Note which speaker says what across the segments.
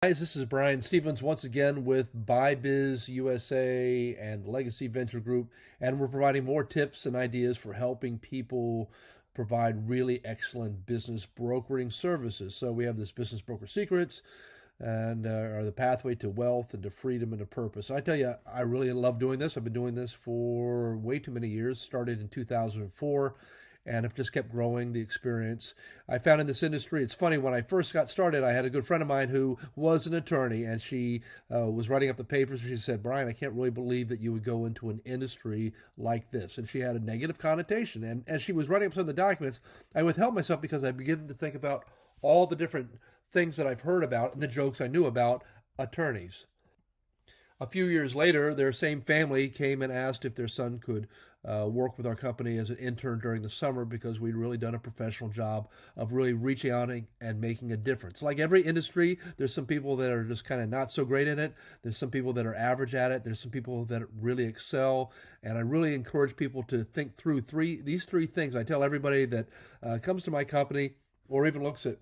Speaker 1: Guys, this is Brian Stevens once again with BuyBizUSA and Legacy Venture Group, and we're providing more tips and ideas for helping people provide really excellent business brokering services. So we have this Business Broker Secrets and are the pathway to wealth and to freedom and to purpose. I tell you, I really love doing this. I've been doing this for way too many years. Started in 2004 and have just kept growing the experience. I found in this industry, it's funny, when I first got started, I had a good friend of mine who was an attorney, and she was writing up the papers, and she said, Brian, I can't really believe that you would go into an industry like this. And she had a negative connotation. And as she was writing up some of the documents, I withheld myself because I began to think about all the different things that I've heard about and the jokes I knew about attorneys. A few years later, their same family came and asked if their son could work with our company as an intern during the summer because we'd really done a professional job of really reaching out and making a difference. Like every industry, there's some people that are just kind of not so great in it. There's some people that are average at it. There's some people that really excel. And I really encourage people to think through these three things. I tell everybody that comes to my company or even looks at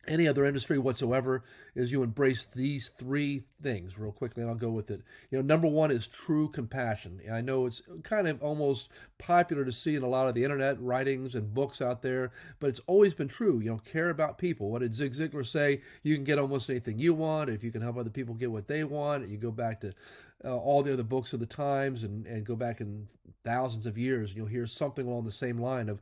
Speaker 1: any other industry whatsoever, is you embrace these three things real quickly, and I'll go with it. Number one is true compassion. I know it's kind of almost popular to see in a lot of the internet writings and books out there, but it's always been true. Care about people. What did Zig Ziglar say? You can get almost anything you want if you can help other people get what they want. You go back to all the other books of the times and go back in thousands of years, and you'll hear something along the same line of,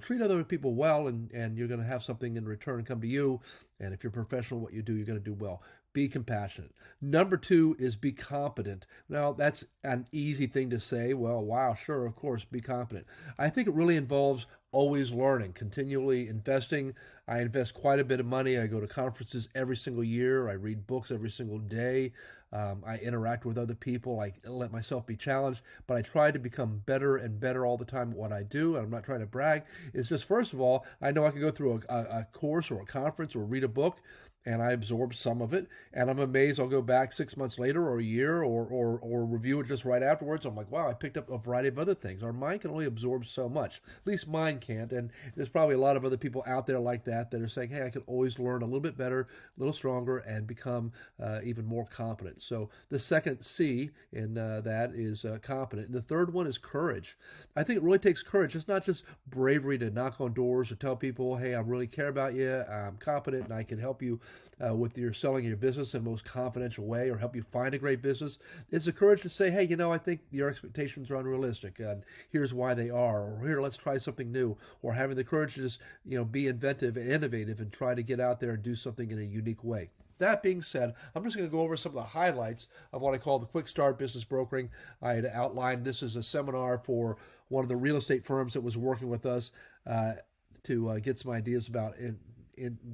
Speaker 1: treat other people well, and you're going to have something in return come to you. And if you're professional at what you do, you're going to do well. Be compassionate. Number two is be competent. Now, that's an easy thing to say. Well, wow, sure, of course, be competent. I think it really involves always learning, continually investing. I invest quite a bit of money. I go to conferences every single year. I read books every single day. I interact with other people. I let myself be challenged, but I try to become better and better all the time at what I do. And I'm not trying to brag. It's just, first of all, I know I can go through a course or a conference or read a book, and I absorb some of it, and I'm amazed. I'll go back 6 months later or a year or review it just right afterwards. I'm like, wow, I picked up a variety of other things. Our mind can only absorb so much. At least mine can't, and there's probably a lot of other people out there like that are saying, hey, I can always learn a little bit better, a little stronger, and become even more competent. So the second C in that is competent. And the third one is courage. I think it really takes courage. It's not just bravery to knock on doors or tell people, hey, I really care about you, I'm competent, and I can help you with your selling your business in the most confidential way or help you find a great business. It's the courage to say, hey, I think your expectations are unrealistic, and here's why they are, or here, let's try something new, or having the courage to just, be inventive and innovative and try to get out there and do something in a unique way. That being said, I'm just going to go over some of the highlights of what I call the Quick Start Business Brokering. I had outlined this as a seminar for one of the real estate firms that was working with us to get some ideas about in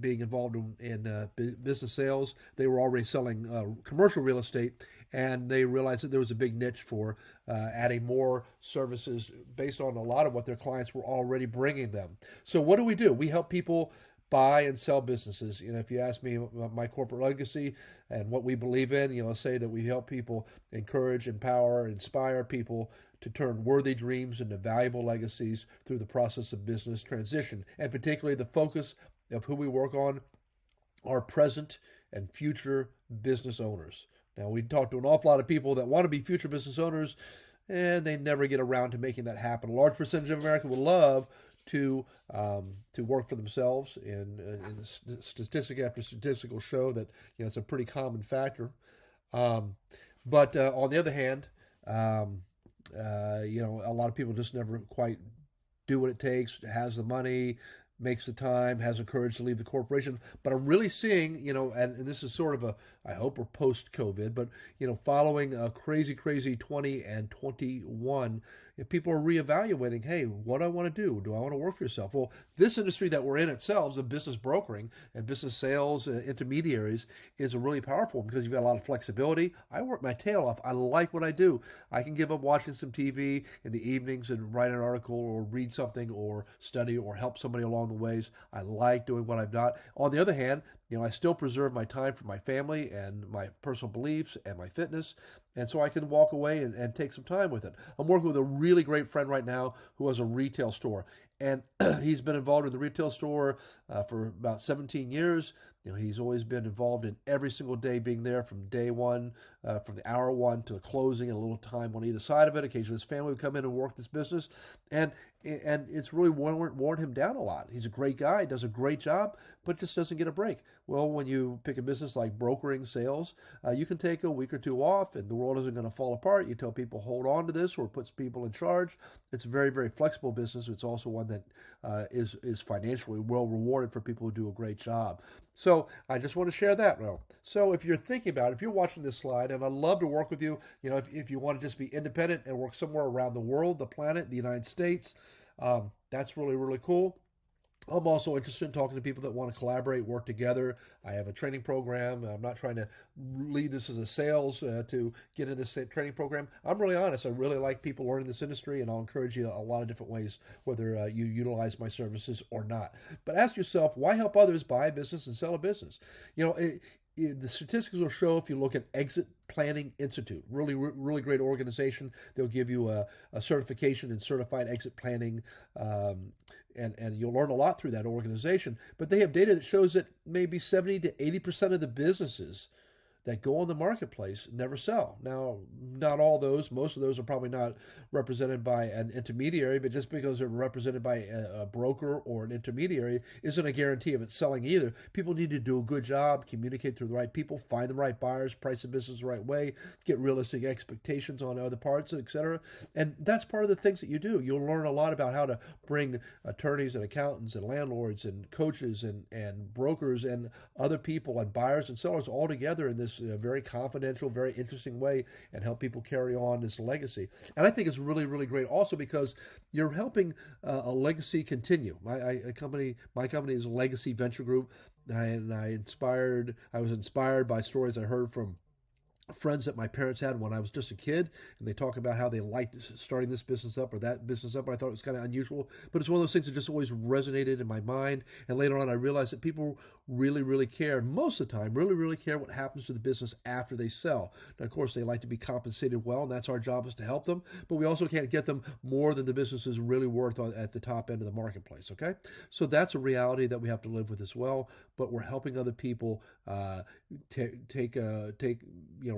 Speaker 1: being involved in business sales. They were already selling commercial real estate, and they realized that there was a big niche for adding more services based on a lot of what their clients were already bringing them. So what do? We help people buy and sell businesses. If you ask me about my corporate legacy and what we believe in, I'll say that we help people encourage, empower, inspire people to turn worthy dreams into valuable legacies through the process of business transition. And particularly the focus of who we work on are present and future business owners. Now, we talk to an awful lot of people that want to be future business owners, and they never get around to making that happen. A large percentage of America would love to work for themselves, and statistic after statistic will show that it's a pretty common factor. But on the other hand, a lot of people just never quite do what it takes, has the money, makes the time, has the courage to leave the corporation. But I'm really seeing, and this is sort of I hope we're post-COVID, but, following a crazy 20 and 21, if people are reevaluating, hey, what do I want to do? Do I want to work for yourself? Well, this industry that we're in itself, the business brokering and business sales intermediaries, is a really powerful one because you've got a lot of flexibility. I work my tail off. I like what I do. I can give up watching some TV in the evenings and write an article or read something or study or help somebody along the ways. I like doing what I've got. On the other hand, I still preserve my time for my family and my personal beliefs and my fitness, and so I can walk away and take some time with it. I'm working with a really great friend right now who has a retail store, and he's been involved in the retail store for about 17 years. He's always been involved in every single day, being there from day one, from the hour one to the closing, and a little time on either side of it. Occasionally, his family would come in and work this business, and it's really worn him down a lot. He's a great guy, does a great job, but just doesn't get a break. Well, when you pick a business like brokering sales, you can take a week or two off, and the world isn't going to fall apart. You tell people hold on to this, or puts people in charge. It's a very, very flexible business. It's also one that is financially well rewarded for people who do a great job. So I just want to share that now. So if you're thinking about it, if you're watching this slide, and I'd love to work with you, if you want to just be independent and work somewhere around the world, the planet, the United States, that's really, really cool. I'm also interested in talking to people that want to collaborate, work together. I have a training program. I'm not trying to lead this as a sales to get in this training program. I'm really honest. I really like people learning this industry, and I'll encourage you a lot of different ways, whether you utilize my services or not. But ask yourself, why help others buy a business and sell a business? The statistics will show, if you look at Exit Planning Institute, really great organization. They'll give you a certification in certified exit planning, and you'll learn a lot through that organization. But they have data that shows that maybe 70 to 80% of the businesses that go on the marketplace never sell. Now, not all those, most of those are probably not represented by an intermediary, but just because they're represented by a broker or an intermediary isn't a guarantee of it selling either. People need to do a good job, communicate to the right people, find the right buyers, price the business the right way, get realistic expectations on other parts, etc. And that's part of the things that you do. You'll learn a lot about how to bring attorneys and accountants and landlords and coaches and brokers and other people and buyers and sellers all together in this very confidential, very interesting way, and help people carry on this legacy. And I think it's really, really great also because you're helping a legacy continue. My company is Legacy Venture Group, and I was inspired by stories I heard from friends that my parents had when I was just a kid, and they talk about how they liked starting this business up or that business up. I thought it was kind of unusual, but it's one of those things that just always resonated in my mind. And later on, I realized that people really, really care, most of the time, really, really care what happens to the business after they sell. Now, of course, they like to be compensated well, and that's our job, is to help them, but we also can't get them more than the business is really worth at the top end of the marketplace, okay? So that's a reality that we have to live with as well, but we're helping other people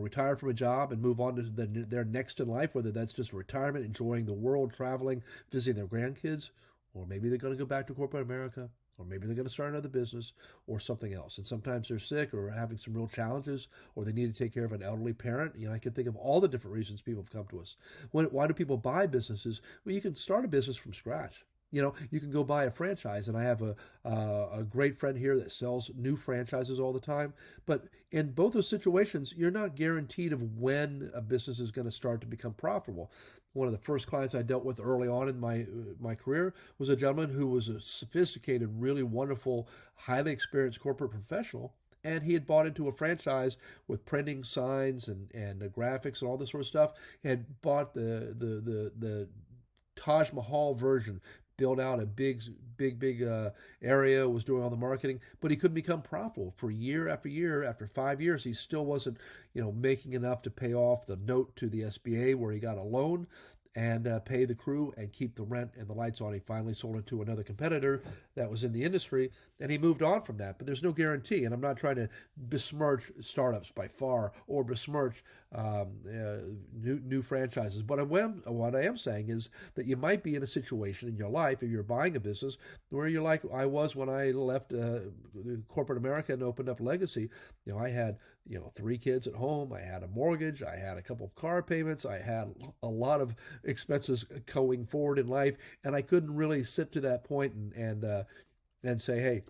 Speaker 1: retire from a job and move on to their next in life, whether that's just retirement, enjoying the world, traveling, visiting their grandkids, or maybe they're going to go back to corporate America, or maybe they're going to start another business or something else. And sometimes they're sick or having some real challenges, or they need to take care of an elderly parent. I can think of all the different reasons people have come to us. Why do people buy businesses? Well, you can start a business from scratch. You can go buy a franchise, and I have a great friend here that sells new franchises all the time. But in both those situations, you're not guaranteed of when a business is going to start to become profitable. One of the first clients I dealt with early on in my career was a gentleman who was a sophisticated, really wonderful, highly experienced corporate professional. And he had bought into a franchise with printing signs and graphics and all this sort of stuff. He had bought the Taj Mahal version, built out a big area, was doing all the marketing, but he couldn't become profitable for year after year. After 5 years, he still wasn't, making enough to pay off the note to the SBA where he got a loan and pay the crew and keep the rent and the lights on. He finally sold it to another competitor that was in the industry, and he moved on from that. But there's no guarantee, and I'm not trying to besmirch startups by far or besmirch new franchises. But what I am saying is that you might be in a situation in your life, if you're buying a business, where you're like I was when I left corporate America and opened up Legacy. I had 3 kids at home. I had a mortgage. I had a couple of car payments. I had a lot of expenses going forward in life, and I couldn't really sit to that point and say, hey,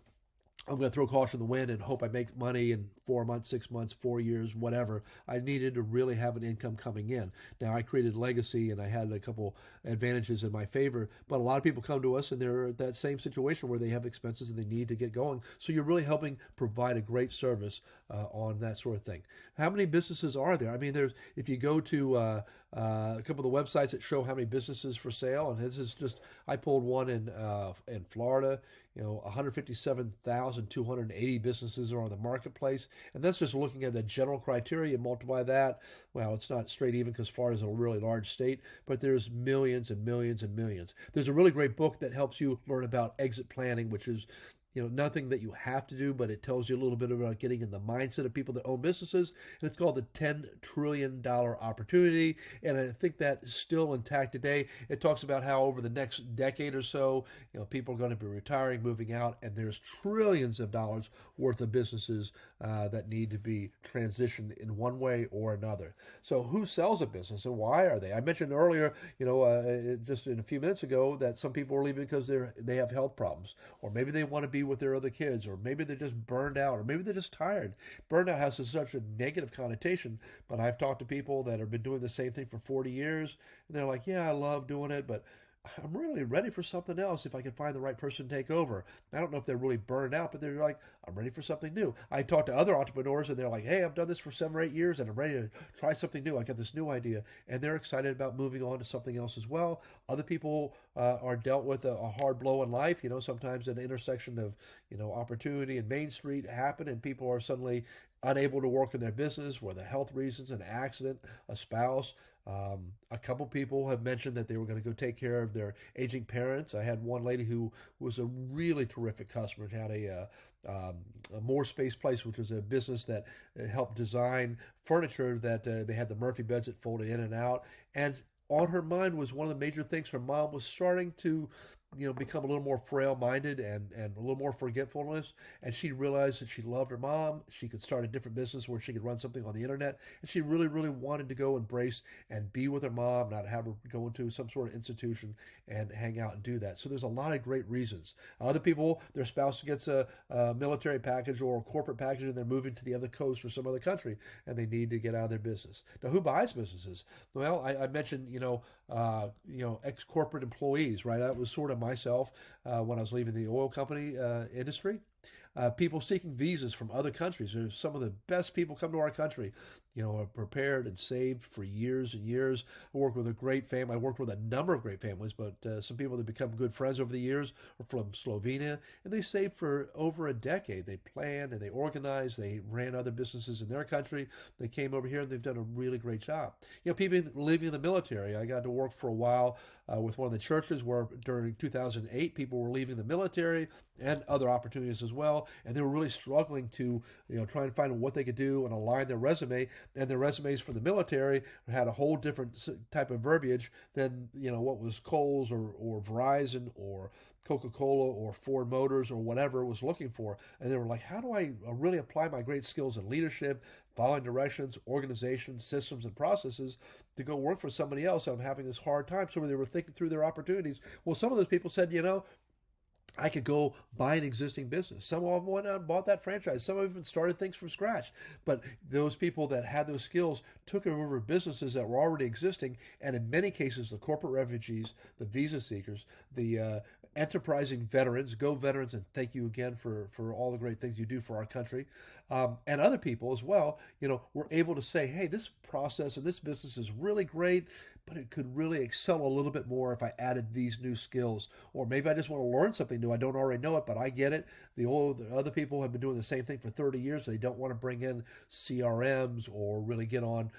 Speaker 1: I'm going to throw caution to the wind and hope I make money in 4 months, 6 months, 4 years, whatever. I needed to really have an income coming in. Now, I created Legacy, and I had a couple advantages in my favor, but a lot of people come to us, and they're at that same situation where they have expenses and they need to get going. So you're really helping provide a great service on that sort of thing. How many businesses are there? I mean, if you go to a couple of the websites that show how many businesses for sale, and this is just, I pulled one in Florida, 157,280 businesses are on the marketplace. And that's just looking at the general criteria. Multiply that. Well, it's not straight even because Florida is a really large state, but there's millions and millions and millions. There's a really great book that helps you learn about exit planning, which is nothing that you have to do, but it tells you a little bit about getting in the mindset of people that own businesses. And it's called the $10 trillion opportunity. And I think that's still intact today. It talks about how over the next decade or so, people are going to be retiring, moving out, and there's trillions of dollars worth of businesses that need to be transitioned in one way or another. So who sells a business and why are they? I mentioned earlier, just in a few minutes ago, that some people are leaving because they have health problems, or maybe they want to be with their other kids, or maybe they're just burned out, or maybe they're just tired. Burnout has such a negative connotation, but I've talked to people that have been doing the same thing for 40 years, and they're like, yeah, I love doing it, but I'm really ready for something else if I can find the right person to take over. I don't know if they're really burned out, but they're like, I'm ready for something new. I talk to other entrepreneurs and they're like, hey, I've done this for 7 or 8 years and I'm ready to try something new. I got this new idea. And they're excited about moving on to something else as well. Other people are dealt with a hard blow in life. Sometimes an intersection of, opportunity and Main Street happen and people are suddenly unable to work in their business, whether health reasons, an accident, a spouse. A couple people have mentioned that they were going to go take care of their aging parents. I had one lady who was a really terrific customer. Had a More Space Place, which was a business that helped design furniture that they had the Murphy beds that folded in and out. And on her mind was one of the major things her mom was starting to become a little more frail-minded and a little more forgetfulness. And she realized that she loved her mom. She could start a different business where she could run something on the internet. And she really, really wanted to go embrace and be with her mom, not have her go into some sort of institution and hang out and do that. So there's a lot of great reasons. Other people, their spouse gets a military package or a corporate package and they're moving to the other coast or some other country and they need to get out of their business. Now, who buys businesses? Well, I mentioned, ex-corporate employees, right? That was sort of myself when I was leaving the oil company industry. People seeking visas from other countries. There's some of the best people come to our country, are prepared and saved for years and years. I work with a great family. I worked with a number of great families, but some people that become good friends over the years are from Slovenia, and they saved for over a decade. They planned and they organized. They ran other businesses in their country. They came over here and they've done a really great job. People leaving the military. I got to work for a while with one of the churches where during 2008 people were leaving the military and other opportunities as well, and they were really struggling to try and find what they could do and align their resume. And their resumes for the military had a whole different type of verbiage than what was Kohl's or Verizon or Coca-Cola or Ford Motors or whatever was looking for. And they were like, how do I really apply my great skills in leadership, following directions, organization, systems, and processes to go work for somebody else? I'm having this hard time. So they were thinking through their opportunities. Well, some of those people said, I could go buy an existing business. Some of them went out and bought that franchise. Some even started things from scratch. But those people that had those skills took over businesses that were already existing. And in many cases, the corporate refugees, the visa seekers, the enterprising veterans, go veterans, and thank you again for all the great things you do for our country, and other people as well, were able to say, hey, this process and this business is really great, but it could really excel a little bit more if I added these new skills. Or maybe I just want to learn something new. I don't already know it, but I get it. The other people have been doing the same thing for 30 years. They don't want to bring in CRMs or really get on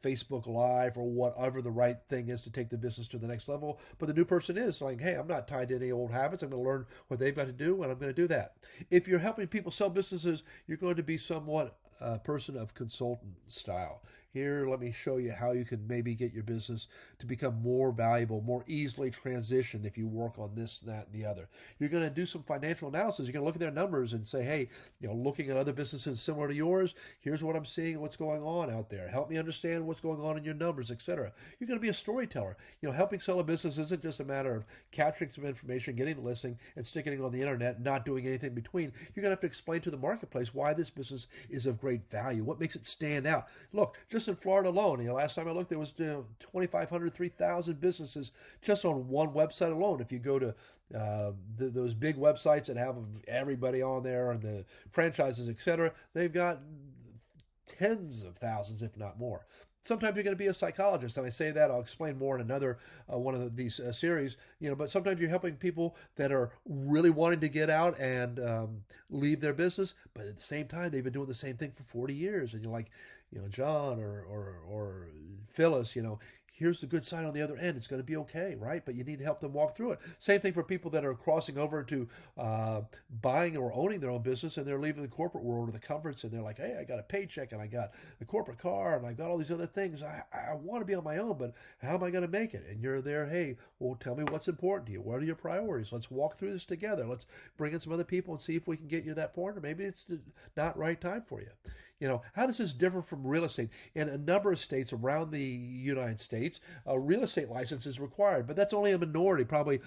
Speaker 1: Facebook Live or whatever the right thing is to take the business to the next level. But the new person is like, hey, I'm not tied to any old habits. I'm going to learn what they've got to do, and I'm going to do that. If you're helping people sell businesses, you're going to be somewhat a person of consultant style. Here, let me show you how you can maybe get your business to become more valuable, more easily transition if you work on this, that, and the other. You're going to do some financial analysis. You're going to look at their numbers and say, hey, looking at other businesses similar to yours, here's what I'm seeing, what's going on out there. Help me understand what's going on in your numbers, etc. You're going to be a storyteller. Helping sell a business isn't just a matter of capturing some information, getting the listing, and sticking it on the internet, not doing anything in between. You're going to have to explain to the marketplace why this business is of great value, what makes it stand out. Look, just in Florida alone, last time I looked, there was 2,500, 3,000 businesses just on one website alone. If you go to those big websites that have everybody on there and the franchises, etc., they've got tens of thousands, if not more. Sometimes you're going to be a psychologist, and I say that I'll explain more in another one of these series. But sometimes you're helping people that are really wanting to get out and leave their business, but at the same time they've been doing the same thing for 40 years, and you're like, John or Phyllis, here's the good sign on the other end. It's going to be okay, right? But you need to help them walk through it. Same thing for people that are crossing over into buying or owning their own business, and they're leaving the corporate world or the comforts, and they're like, hey, I got a paycheck, and I got a corporate car, and I got all these other things. I want to be on my own, but how am I going to make it? And you're there, hey, well, tell me what's important to you. What are your priorities? Let's walk through this together. Let's bring in some other people and see if we can get you to that point, or maybe it's the not right time for you. How does this differ from real estate? In a number of states around the United States, a real estate license is required, but that's only a minority, probably,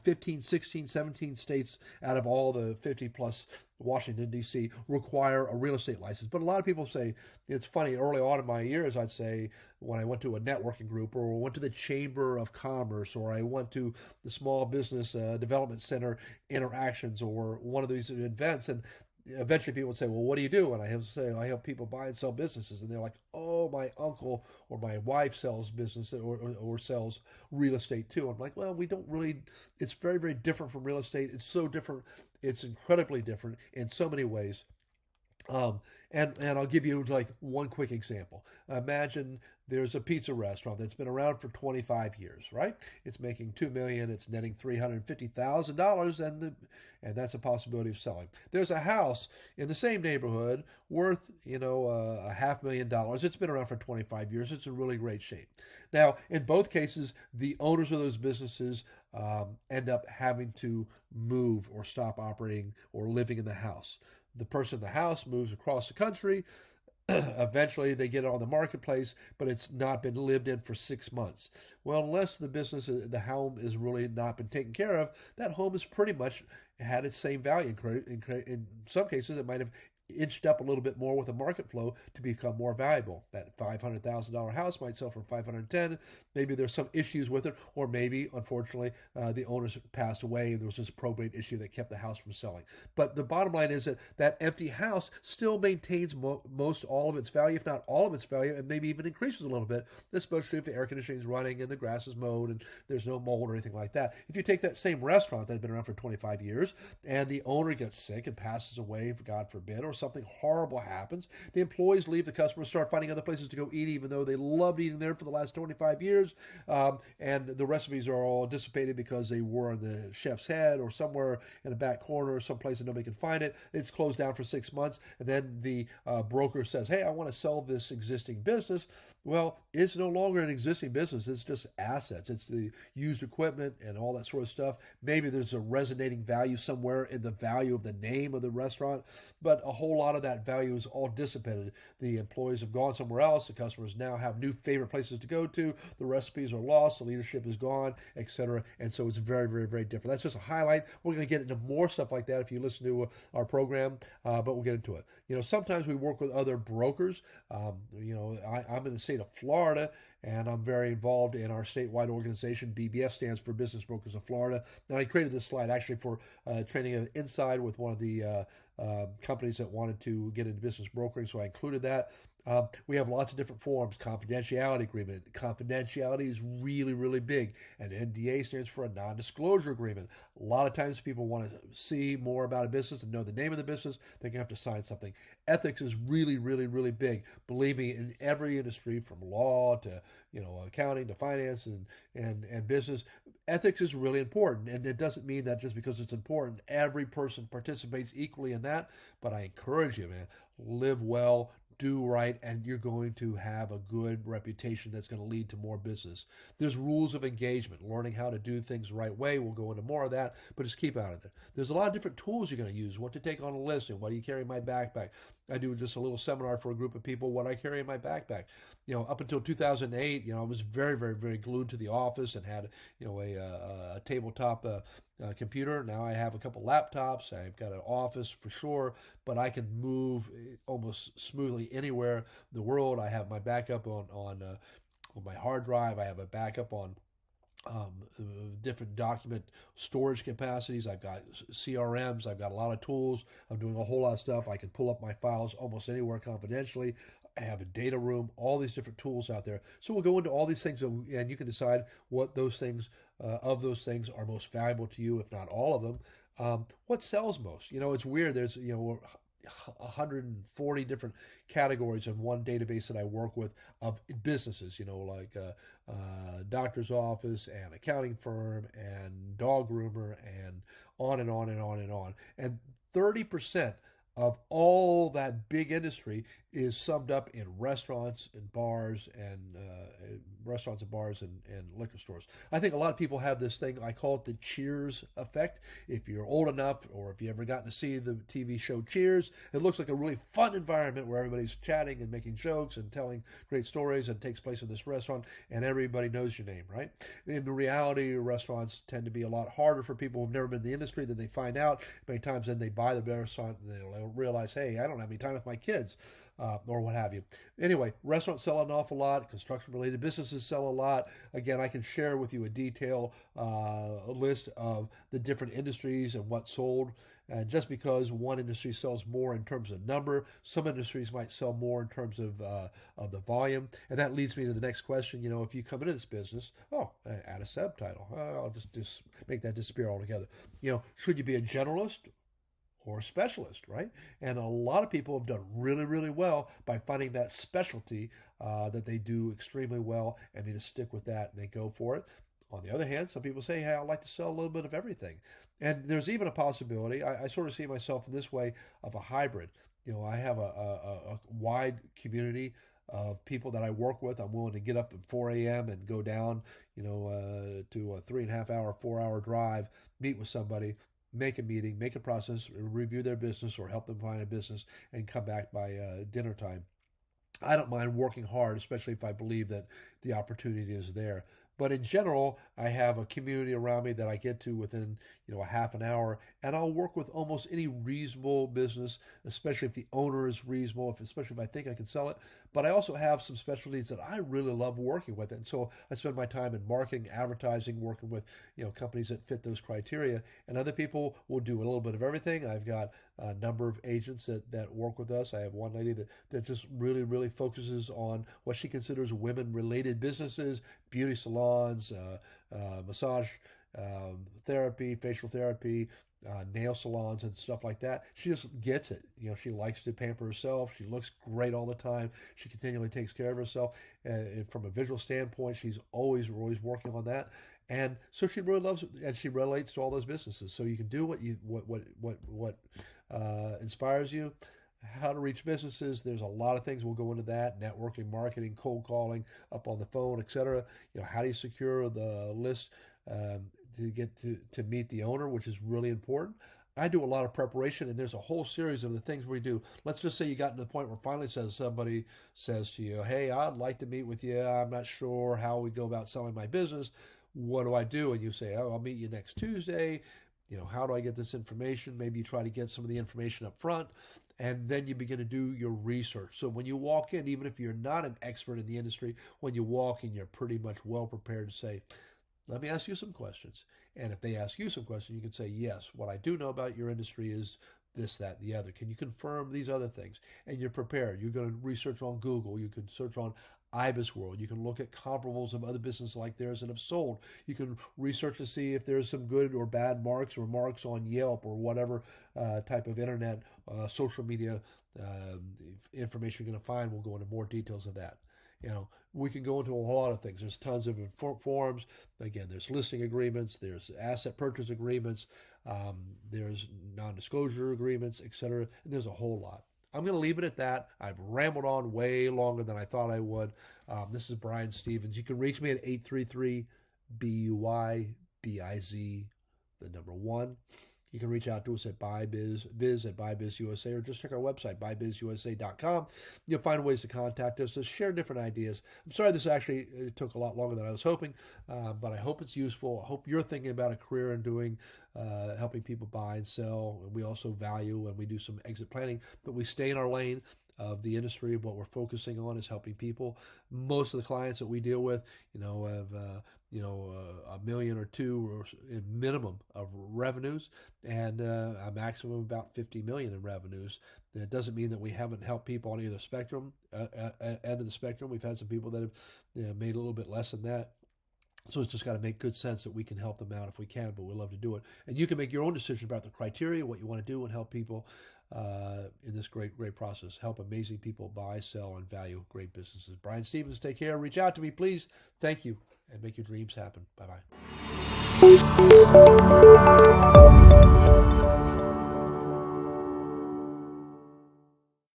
Speaker 1: 15, 16, 17 states out of all the 50 plus Washington, D.C. require a real estate license. But a lot of people say, it's funny, early on in my years, I'd say when I went to a networking group or went to the Chamber of Commerce or I went to the Small Business Development Center interactions or one of these events, and eventually people would say, well, what do you do? And I have to say, I help people buy and sell businesses. And they're like, oh, my uncle or my wife sells business or sells real estate too. I'm like, well, we don't really, it's very, very different from real estate. It's so different. It's incredibly different in so many ways. And I'll give you like one quick example. Imagine there's a pizza restaurant that's been around for 25 years, right? It's making $2 million, it's netting $350,000, and that's a possibility of selling. There's a house in the same neighborhood worth, a $500,000. It's been around for 25 years. It's in really great shape. Now, in both cases, the owners of those businesses end up having to move or stop operating or living in the house. The person in the house moves across the country. Eventually, they get it on the marketplace, but it's not been lived in for 6 months. Well, unless the home is really not been taken care of, that home has pretty much had its same value. In some cases, it might have inched up a little bit more with the market flow to become more valuable. That $500,000 house might sell for $510,000. Maybe there's some issues with it, or maybe, unfortunately, the owners passed away and there was this probate issue that kept the house from selling. But the bottom line is that empty house still maintains most all of its value, if not all of its value, and maybe even increases a little bit, especially if the air conditioning is running and the grass is mowed and there's no mold or anything like that. If you take that same restaurant that had been around for 25 years and the owner gets sick and passes away, God forbid, or something horrible happens, the employees leave, the customers start finding other places to go eat, even though they loved eating there for the last 25 years, and the recipes are all dissipated because they were on the chef's head or somewhere in a back corner or someplace that nobody can find it. It's closed down for 6 months, and then the broker says, hey, I want to sell this existing business. Well, it's no longer an existing business. It's just assets. It's the used equipment and all that sort of stuff. Maybe there's a resonating value somewhere in the value of the name of the restaurant, but a whole lot of that value is all dissipated. The employees have gone somewhere else. The customers now have new favorite places to go to. The recipes are lost. The leadership is gone, etc. And so it's very, very, very different. That's just a highlight. We're going to get into more stuff like that if you listen to our program, but we'll get into it. Sometimes we work with other brokers. I'm in the state of Florida, and I'm very involved in our statewide organization. BBF stands for Business Brokers of Florida. Now, I created this slide actually for training of Inside with one of the companies that wanted to get into business brokering, so I included that. We have lots of different forms. Confidentiality agreement. Confidentiality is really, really big. And NDA stands for a non-disclosure agreement. A lot of times people want to see more about a business and know the name of the business. They're going to have to sign something. Ethics is really, really, really big. Believe me, in every industry, from law to accounting to finance and business, ethics is really important. And it doesn't mean that just because it's important, every person participates equally in that. But I encourage you, man, live well, do right, and you're going to have a good reputation that's going to lead to more business. There's rules of engagement, learning how to do things the right way. We'll go into more of that, but just keep out of there. There's a lot of different tools you're going to use, what to take on a list, and what do you carry in my backpack. I do just a little seminar for a group of people, what I carry in my backpack. Up until 2008, I was very, very, very glued to the office and had, a tabletop computer. Now I have a couple laptops. I've got an office for sure, but I can move almost smoothly anywhere in the world. I have my backup on my hard drive. I have a backup on different document storage capacities. I've got CRMs. I've got a lot of tools. I'm doing a whole lot of stuff. I can pull up my files almost anywhere confidentially. I have a data room, all these different tools out there. So we'll go into all these things, and you can decide what those things of those things are most valuable to you, if not all of them. What sells most? It's weird. There's 140 different categories in one database that I work with of businesses. Like doctor's office and accounting firm and dog groomer and on and on and on and on. And 30% of all that big industry is summed up in restaurants and bars and liquor stores. I think a lot of people have this thing, I call it the Cheers effect. If you're old enough, or if you ever gotten to see the TV show Cheers, it looks like a really fun environment where everybody's chatting and making jokes and telling great stories, and it takes place in this restaurant and everybody knows your name, right? In reality, restaurants tend to be a lot harder for people who've never been in the industry. Then they find out many times, then they buy the restaurant and they'll realize, hey, I don't have any time with my kids. Or what have you. Anyway, restaurants sell an awful lot. Construction-related businesses sell a lot. Again, I can share with you a detailed list of the different industries and what sold. And just because one industry sells more in terms of number, some industries might sell more in terms of the volume. And that leads me to the next question. If you come into this business, add a subtitle. I'll just make that disappear altogether. Should you be a generalist or a specialist, right? And a lot of people have done really, really well by finding that specialty that they do extremely well, and they just stick with that and they go for it. On the other hand, some people say, hey, I'd like to sell a little bit of everything. And there's even a possibility, I sort of see myself in this way, of a hybrid. I have a wide community of people that I work with. I'm willing to get up at 4 a.m. and go down, to a 3.5 hour, 4 hour drive, meet with somebody, make a meeting, make a process, review their business or help them find a business, and come back by dinner time. I don't mind working hard, especially if I believe that the opportunity is there. But in general, I have a community around me that I get to within, a half an hour, and I'll work with almost any reasonable business, especially if the owner is reasonable, especially if I think I can sell it. But I also have some specialties that I really love working with, and so I spend my time in marketing, advertising, working with, companies that fit those criteria. And other people will do a little bit of everything. I've got a number of agents that work with us. I have one lady that just really, really focuses on what she considers women-related businesses, beauty salons, massage therapy, facial therapy, nail salons and stuff like that. She just gets it. She likes to pamper herself. She looks great all the time. She continually takes care of herself. And from a visual standpoint, she's always working on that. And so she really loves it, and she relates to all those businesses. So you can do what inspires you. How to reach businesses. There's a lot of things. We'll go into that: networking, marketing, cold calling, up on the phone, etc. How do you secure the list to get to meet the owner, which is really important. I do a lot of preparation, and there's a whole series of the things we do. Let's just say you got to the point where finally somebody says to you, hey, I'd like to meet with you. I'm not sure how we go about selling my business. What do I do? And you say, I'll meet you next Tuesday. How do I get this information? Maybe you try to get some of the information up front, and then you begin to do your research. So when you walk in, even if you're not an expert in the industry, when you walk in, you're pretty much well prepared to say, let me ask you some questions. And if they ask you some questions, you can say, yes, what I do know about your industry is this, that, and the other. Can you confirm these other things? And you're prepared. You're going to research on Google. You can search on IBISWorld. You can look at comparables of other businesses like theirs that have sold. You can research to see if there's some good or bad marks on Yelp or whatever type of internet, social media information you're going to find. We'll go into more details of that. We can go into a lot of things. There's tons of forms. Again, there's listing agreements, there's asset purchase agreements, there's non-disclosure agreements, etc. And there's a whole lot. I'm going to leave it at that. I've rambled on way longer than I thought I would. This is Brian Stevens. You can reach me at 833-BUYBIZ, the number 1. You can reach out to us at BuyBiz at BuyBizUSA, or just check our website, BuyBizUSA.com. You'll find ways to contact us to share different ideas. I'm sorry this actually took a lot longer than I was hoping, but I hope it's useful. I hope you're thinking about a career in doing helping people buy and sell. And we also value when we do some exit planning, but we stay in our lane. of the industry. What we're focusing on is helping people. Most of the clients that we deal with, have a million or two or minimum of revenues, and a maximum of about 50 million in revenues. That doesn't mean that we haven't helped people on either spectrum, end of the spectrum. We've had some people that have made a little bit less than that. So it's just got to make good sense that we can help them out if we can, but we love to do it. And you can make your own decision about the criteria, what you want to do, and help people in this great process. Help amazing people buy, sell, and value great businesses. Brian Stevens, take care. Reach out to me, please. Thank you, and make your dreams happen. Bye-bye.